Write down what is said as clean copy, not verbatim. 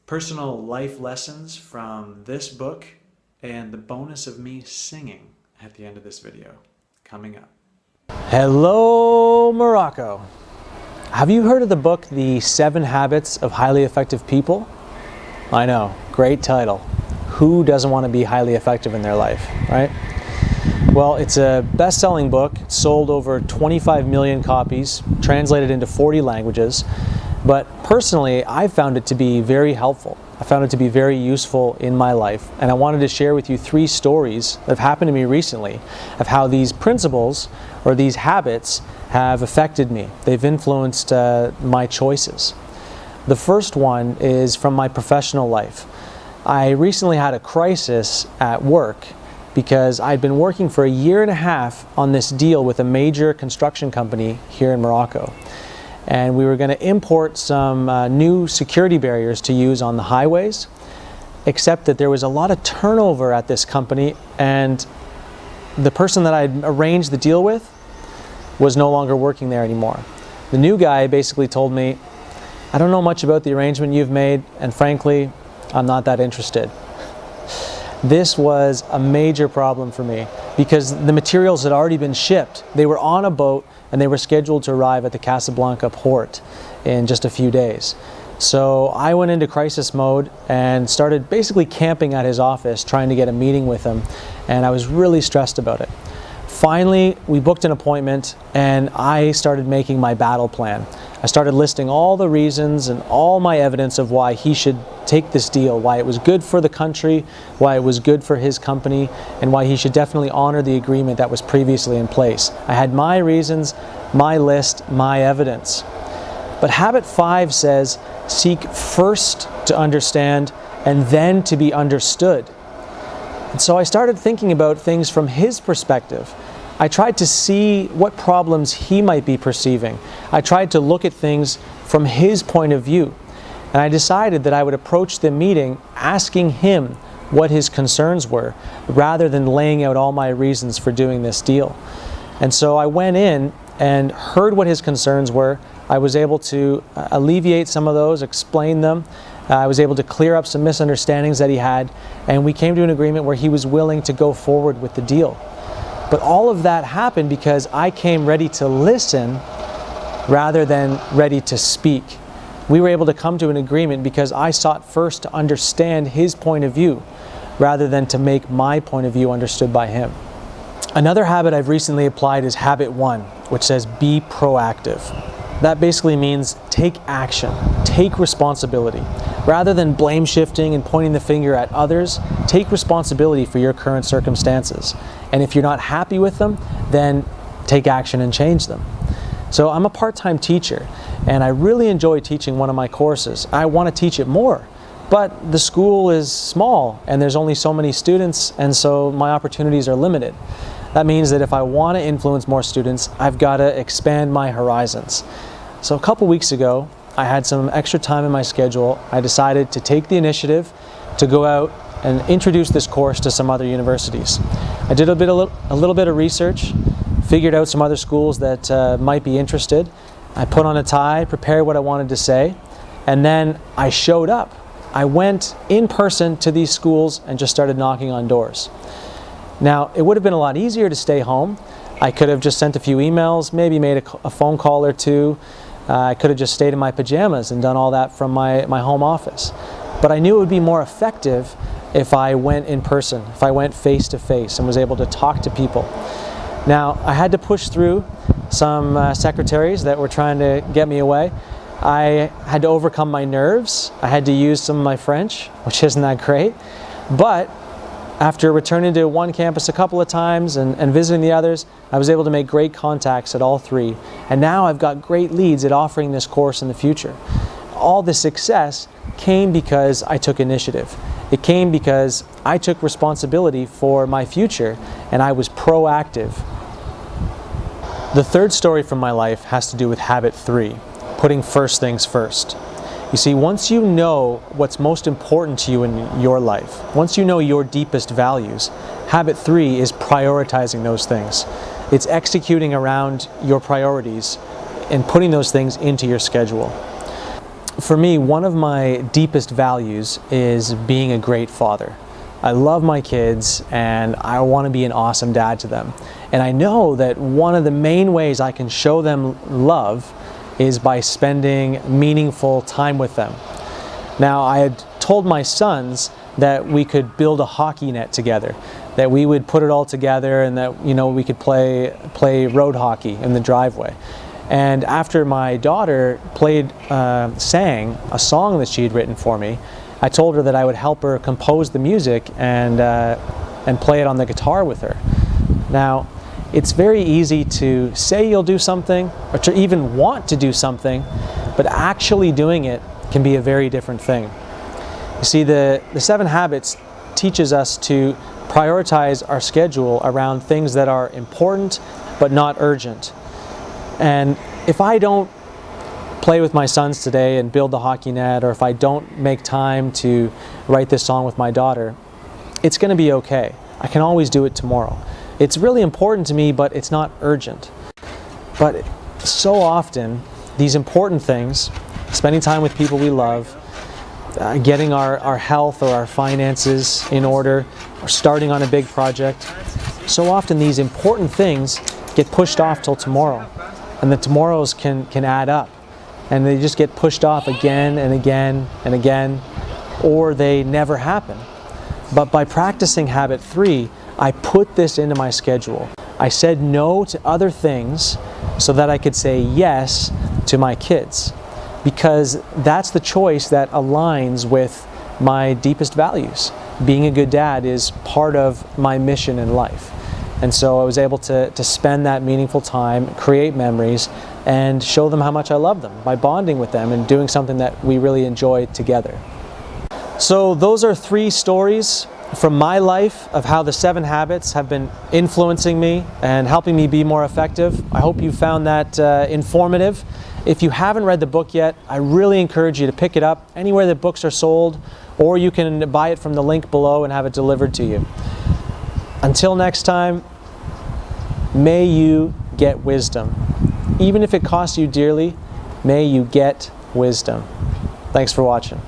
personal life lessons from this book, and the bonus of me singing at the end of this video coming up. Hello, Morocco. Have you heard of the book, The 7 Habits of Highly Effective People? I know, great title. Who doesn't want to be highly effective in their life, right? Well, it's a best-selling book. It's sold over 25 million copies, translated into 40 languages. But personally, I found it to be very helpful. I found it to be very useful in my life. And I wanted to share with you 3 stories that have happened to me recently of how these principles or these habits have affected me. They've influenced my choices. The first one is from my professional life. I recently had a crisis at work because I'd been working for a year and a half on this deal with a major construction company here in Morocco. And we were going to import some new security barriers to use on the highways, except that there was a lot of turnover at this company, and the person that I'd arranged the deal with was no longer working there anymore. The new guy basically told me, "I don't know much about the arrangement you've made, and frankly, I'm not that interested." This was a major problem for me because the materials had already been shipped. They were on a boat and they were scheduled to arrive at the Casablanca port in just a few days. So I went into crisis mode and started basically camping at his office, trying to get a meeting with him, and I was really stressed about it. Finally, we booked an appointment and I started making my battle plan. I started listing all the reasons and all my evidence of why he should take this deal, why it was good for the country, why it was good for his company, and why he should definitely honor the agreement that was previously in place. I had my reasons, my list, my evidence. But habit 5 says, seek first to understand and then to be understood. And so I started thinking about things from his perspective. I tried to see what problems he might be perceiving. I tried to look at things from his point of view. And I decided that I would approach the meeting asking him what his concerns were, rather than laying out all my reasons for doing this deal. And so I went in and heard what his concerns were. I was able to alleviate some of those, explain them. I was able to clear up some misunderstandings that he had, and we came to an agreement where he was willing to go forward with the deal. But all of that happened because I came ready to listen rather than ready to speak. We were able to come to an agreement because I sought first to understand his point of view rather than to make my point of view understood by him. Another habit I've recently applied is habit 1, which says be proactive. That basically means take action, take responsibility. Rather than blame shifting and pointing the finger at others, take responsibility for your current circumstances. And if you're not happy with them, then take action and change them. So I'm a part-time teacher, and I really enjoy teaching one of my courses. I want to teach it more, but the school is small and there's only so many students, and so my opportunities are limited. That means that if I want to influence more students, I've got to expand my horizons. So a couple weeks ago, I had some extra time in my schedule. I decided to take the initiative to go out and introduce this course to some other universities. I did a little bit of research, figured out some other schools that might be interested. I put on a tie, prepared what I wanted to say, and then I showed up. I went in person to these schools and just started knocking on doors. Now, it would have been a lot easier to stay home. I could have just sent a few emails, maybe made a phone call or two. I could have just stayed in my pajamas and done all that from my home office. But I knew it would be more effective if I went in person, if I went face to face and was able to talk to people. Now, I had to push through some secretaries that were trying to get me away. I had to overcome my nerves. I had to use some of my French, which isn't that great. But after returning to one campus a couple of times and visiting the others, I was able to make great contacts at all 3. And now I've got great leads at offering this course in the future. All this success came because I took initiative. It came because I took responsibility for my future and I was proactive. The third story from my life has to do with habit 3, putting first things first. You see, once you know what's most important to you in your life, once you know your deepest values, habit 3 is prioritizing those things. It's executing around your priorities and putting those things into your schedule. For me, one of my deepest values is being a great father. I love my kids and I want to be an awesome dad to them. And I know that one of the main ways I can show them love is by spending meaningful time with them. Now, I had told my sons that we could build a hockey net together, that we would put it all together and that, you know, we could play road hockey in the driveway. And after my daughter sang a song that she had written for me, I told her that I would help her compose the music and play it on the guitar with her. Now, it's very easy to say you'll do something or to even want to do something, but actually doing it can be a very different thing. You see, the 7 Habits teaches us to prioritize our schedule around things that are important but not urgent. And if I don't play with my sons today and build the hockey net, or if I don't make time to write this song with my daughter, it's going to be okay. I can always do it tomorrow. It's really important to me, but it's not urgent. But so often, these important things, spending time with people we love, getting our health or our finances in order, or starting on a big project, so often these important things get pushed off till tomorrow. And the tomorrows can add up. And they just get pushed off again and again and again, or they never happen. But by practicing habit 3, I put this into my schedule. I said no to other things so that I could say yes to my kids, because that's the choice that aligns with my deepest values. Being a good dad is part of my mission in life. And so I was able to spend that meaningful time, create memories, and show them how much I love them by bonding with them and doing something that we really enjoy together. So those are 3 stories from my life of how the 7 habits have been influencing me and helping me be more effective. I hope you found that informative. If you haven't read the book yet, I really encourage you to pick it up anywhere that books are sold, or you can buy it from the link below and have it delivered to you. Until next time, may you get wisdom. Even if it costs you dearly, may you get wisdom. Thanks for watching.